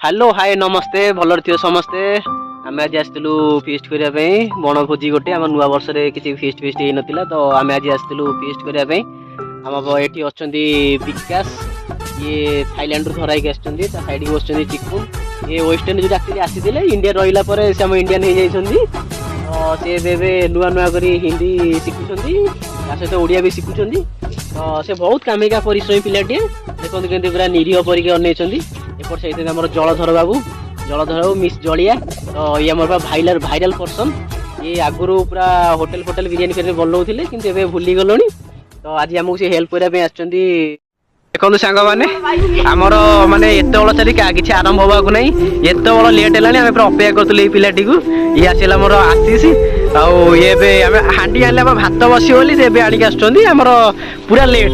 Hello hi नमस्ते भलर थियो समस्ते आम आज आसलु फिस्ट करने बनभोजी गोटे आम नुआ वर्ष किसी फिस्ट फिस्ट हो नाला तो आम आज आसलु फिस्ट करने आम ये अच्छा विकास ये थाईलैंड रू धराई साइड बस चिकुन ये वेस्ट इंडीज एक्चुअली आसी इंडिया रहा से आम इंडियान हो जाइए सी नुआ नुआ कर हिंदी शिखुं सहित ओडिया भी शिखुं तो से बहुत कामिका परिश्रमी पिलाटे देखो केमती पूरा निरीह परिके अनेइछंती एपट सहित आम जलधर बाबू मिस जलिया तो ये आम भाइराल भाइराल पर्सन ये आगुरी पूरा होटेल फोटेल बिरियानी फिर बनाऊे कि भूली गलुनी तो आज आमको सी हेल्प करने देखो सांग मैंने आमर मानने एत बड़ चली किसी आरंभ होगा नहीं एत बड़ लेट है आम पूरा अपेक्षा करूँ पिलाटी को ये आसला मोर आशीष आम हांडी आने भात बस बोली आणिक आमर पूरा लेट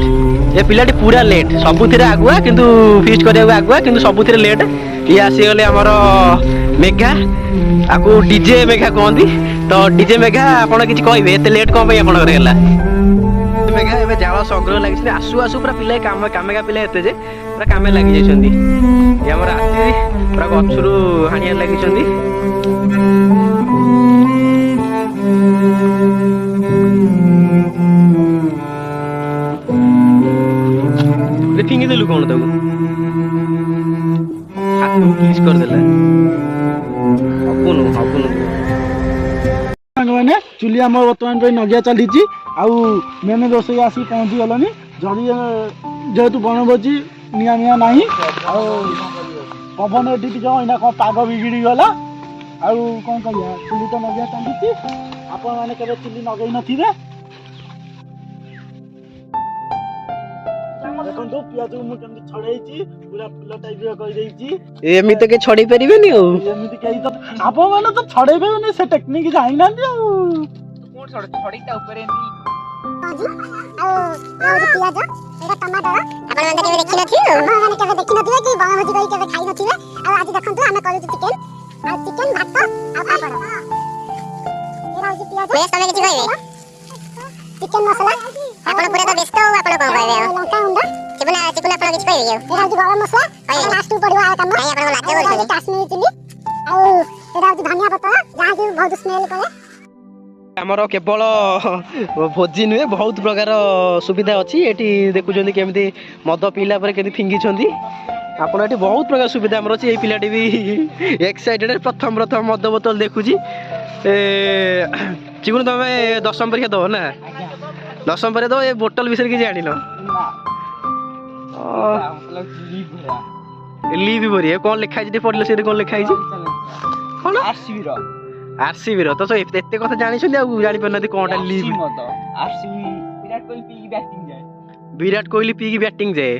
ये पिलाटी पूरा लेट सबुथ आगुआ किंतु फिस्ट करने आगुआ किंतु सबुथ लेट ये आसीगले आमर मेघा आपको डीजे मेघा कहती तो डीजे मेघा आपड़ कि कहे एत लेट कौन आपला मेघा ए जाल संग्रह लगी आसु आसु पूरा पिला कामेका पिला एत जे पूरा कामे लगी जाइए आम आसी पूरा गचरू हाणिया लगी फिंगी देलु कौन तक हाथ किस करदेला हबुनु हबुनु मैंने चुली आम बर्तमान नगिया चली मेन रोसई आसी पहुँची गलनी जदि जेहेतु बनभोजी निया निया ना पवन ये कौन पाग बिगिड़ी गला आउ कौन कह चुली तो नगिया चली आपण मैंने केवे चुली नगई नथिबे देखो पियाज मु केमती छड़ाई पूरा फुल टाइप कर देइची एमिते के छड़ी परिबेनी ओ एमिति कई तो आपण माने तो छड़ाई बेनी से टेक्निक जाई ना दियो कोन छड़ी ता ऊपर एंती जी आ पियाज एटा टमाटर आपण माने केवे देखि नथियो माने केवे देखि नथियो कि बनभोजी कई केवे खाई नथिबे आ आज देखंतु हमें करू चिकन आ चिकन भात आ पापड़ एरा जी पियाज बेस तमे किछि कहबे चिकन मसाला आपण पूरा तो व्यस्त हो आपण कोन कहबे लंका गुंडा चिकन चिकन आपण किछि कहबे एरा जी गरम मसला लास्ट पड़वा आ काम आपण लागे बोलछे काश्मीरी चिली आ एरा जी धनिया पत्ता जहां की बहुत स्मेल करे आमर केवल भोजी नुहे बहुत प्रकार सुविधा अच्छी ये देखुं केमी मद पीला केमी फिंगी आपड़ ये बहुत प्रकार सुविधा आमर अच्छी पिलाटी भी एक्साइटेड प्रथम प्रथम मद बोतल देखुची चिकुन तुम दशम परीक्षा दब ना दशम परीक्षा दब ये बोतल विषय कि जान लिव भरी कौन लिखाई पढ़ल से कौन लिखाई कौन आरसीबी रो तो एते कथा जानि छथि आ जानि परना कोनटा लीव आरसीबी विराट कोहली पी की बैटिंग जाए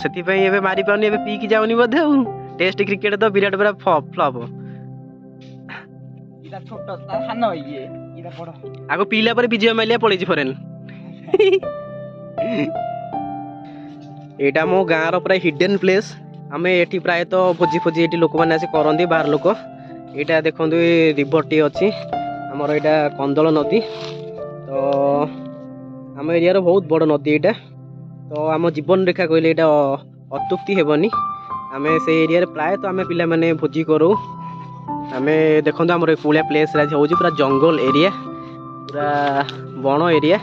सेति पई एबे मारी पाउनी एबे पी की जाउनी बधे टेस्ट क्रिकेट तो विराट बरा फ्लॉप इदा छोटो सानो ये इदा बड़ो आगो पीला पर विजय मालिया पळै छी फरेन एटा मो गाँव पूरा हिडन प्लेस आम ये प्राय तो भोजी फोजी ये लोक मैंने आसी करती बाहर लोक यहाँ देखो रिवर टी अच्छी आमर यहाँ कंदल नदी तो आम एरिया बहुत बड़ नदी यहाँ तो आम जीवन रेखा कहले यहाँ अत्युक्ति हेबनी आम से एरिया प्राय तो आम पिला माने भोजी करूँ आम देखो आमर पुलिया प्लेस हो पूरा जंगल एरिया पूरा बण एरिया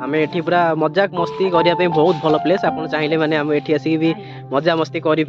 आम ये पूरा मजाक मस्ती करने बहुत भल प्लेस आप चाहिए मैंने आम ये आसिक भी मजा मस्ती करें।